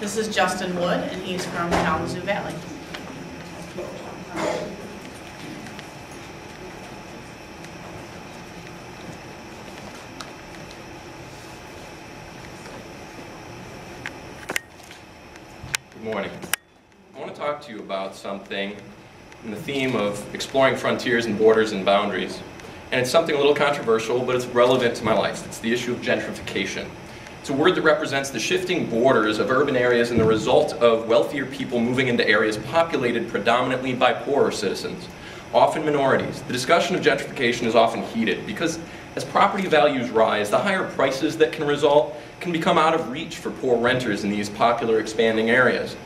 This is Justin Wood, and he's from Kalamazoo Valley. Good morning. I want to talk to you about something in the theme of exploring frontiers and borders and boundaries. And it's something a little controversial, but it's relevant to my life. It's the issue of gentrification. It's a word that represents the shifting borders of urban areas and the result of wealthier people moving into areas populated predominantly by poorer citizens, often minorities. The discussion of gentrification is often heated because as property values rise, the higher prices that can result can become out of reach for poor renters in these popular expanding areas.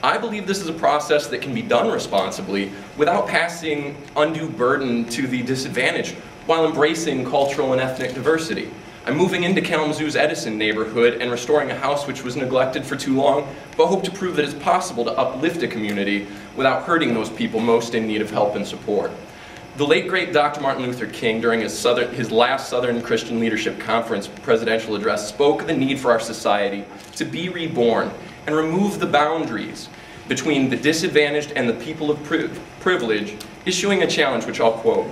I believe this is a process that can be done responsibly without passing undue burden to the disadvantaged while embracing cultural and ethnic diversity. I'm moving into Kalamazoo's Edison neighborhood and restoring a house which was neglected for too long, but hope to prove that it's possible to uplift a community without hurting those people most in need of help and support. The late great Dr. Martin Luther King, during his last Southern Christian Leadership Conference presidential address, spoke of the need for our society to be reborn and remove the boundaries between the disadvantaged and the people of privilege, issuing a challenge which I'll quote.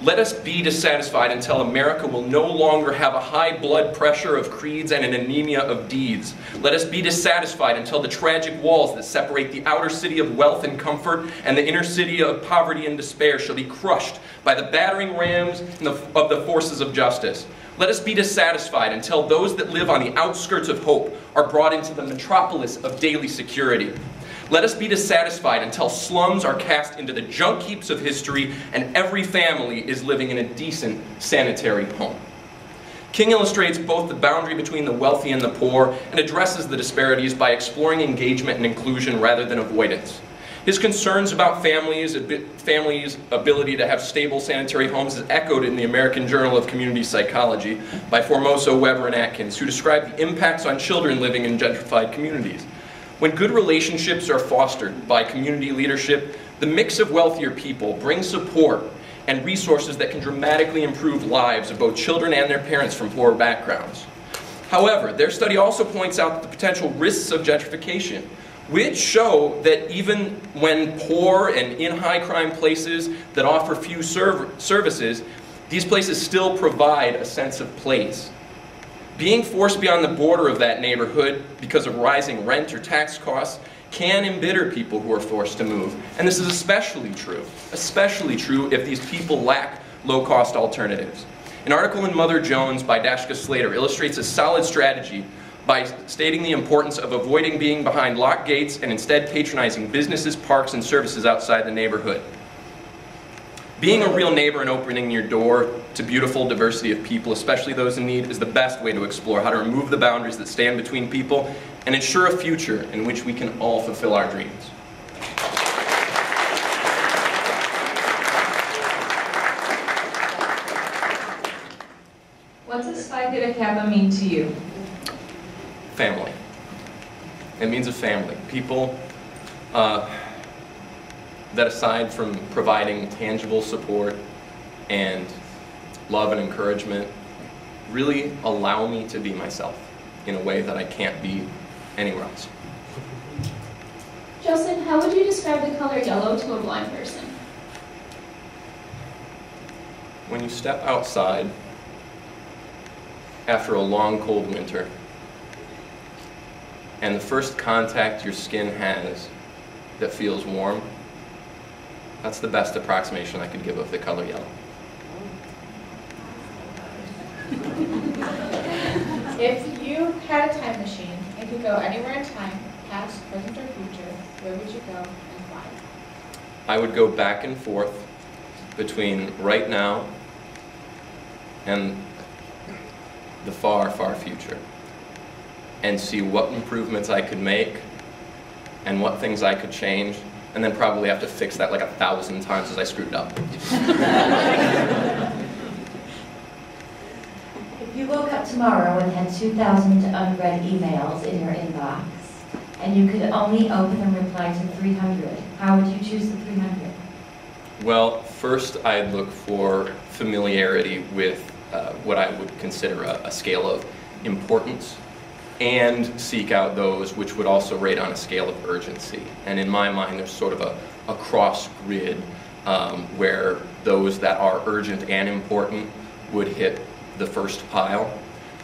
"Let us be dissatisfied until America will no longer have a high blood pressure of creeds and an anemia of deeds. Let us be dissatisfied until the tragic walls that separate the outer city of wealth and comfort and the inner city of poverty and despair shall be crushed by the battering rams of the forces of justice. Let us be dissatisfied until those that live on the outskirts of hope are brought into the metropolis of daily security. Let us be dissatisfied until slums are cast into the junk heaps of history and every family is living in a decent, sanitary home." King illustrates both the boundary between the wealthy and the poor and addresses the disparities by exploring engagement and inclusion rather than avoidance. His concerns about families' ability to have stable sanitary homes is echoed in the American Journal of Community Psychology by Formoso, Weber, and Atkins, who describe the impacts on children living in gentrified communities. When good relationships are fostered by community leadership, the mix of wealthier people brings support and resources that can dramatically improve lives of both children and their parents from poorer backgrounds. However, their study also points out the potential risks of gentrification, which show that even when poor and in high crime places that offer few services, these places still provide a sense of place. Being forced beyond the border of that neighborhood because of rising rent or tax costs can embitter people who are forced to move. And this is especially true if these people lack low-cost alternatives. An article in Mother Jones by Dashka Slater illustrates a solid strategy by stating the importance of avoiding being behind locked gates and instead patronizing businesses, parks, and services outside the neighborhood. Being a real neighbor and opening your door to beautiful diversity of people, especially those in need, is the best way to explore how to remove the boundaries that stand between people and ensure a future in which we can all fulfill our dreams. What does Phi Theta Kappa mean to you? Family. It means a family. People that aside from providing tangible support and love and encouragement, really allow me to be myself in a way that I can't be anywhere else. Justin, how would you describe the color yellow to a blind person? When you step outside after a long cold winter, and the first contact your skin has that feels warm, that's the best approximation I could give of the color yellow. If you had a time machine and could go anywhere in time, past, present, or future, where would you go and why? I would go back and forth between right now and the far, far future and see what improvements I could make and what things I could change, and then probably have to fix that like 1,000 times as I screwed up. If you woke up tomorrow and had 2,000 unread emails in your inbox, and you could only open and reply to 300, how would you choose the 300? Well, first I'd look for familiarity with what I would consider a scale of importance. and seek out those which would also rate on a scale of urgency. And in my mind, there's sort of a cross grid where those that are urgent and important would hit the first pile.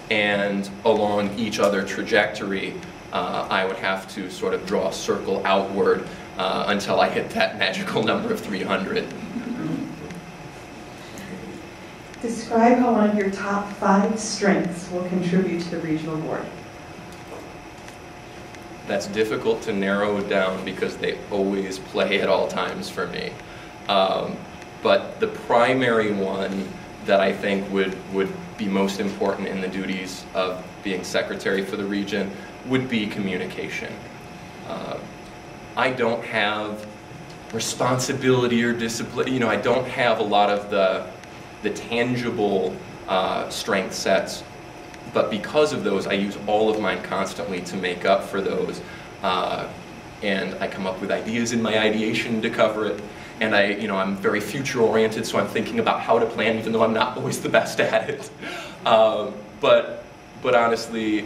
And along each other trajectory, I would have to sort of draw a circle outward until I hit that magical number of 300. Describe how one of your top 5 strengths will contribute to the regional board. That's difficult to narrow down because they always play at all times for me. But the primary one that I think would be most important in the duties of being secretary for the region would be communication. I don't have responsibility or discipline, I don't have a lot of the tangible strength sets, but because of those, I use all of mine constantly to make up for those. And I come up with ideas in my ideation to cover it. And I'm very future-oriented, so I'm thinking about how to plan, even though I'm not always the best at it. But honestly,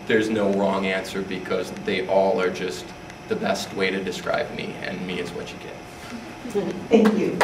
there's no wrong answer because they all are just the best way to describe me, and me is what you get. Thank you.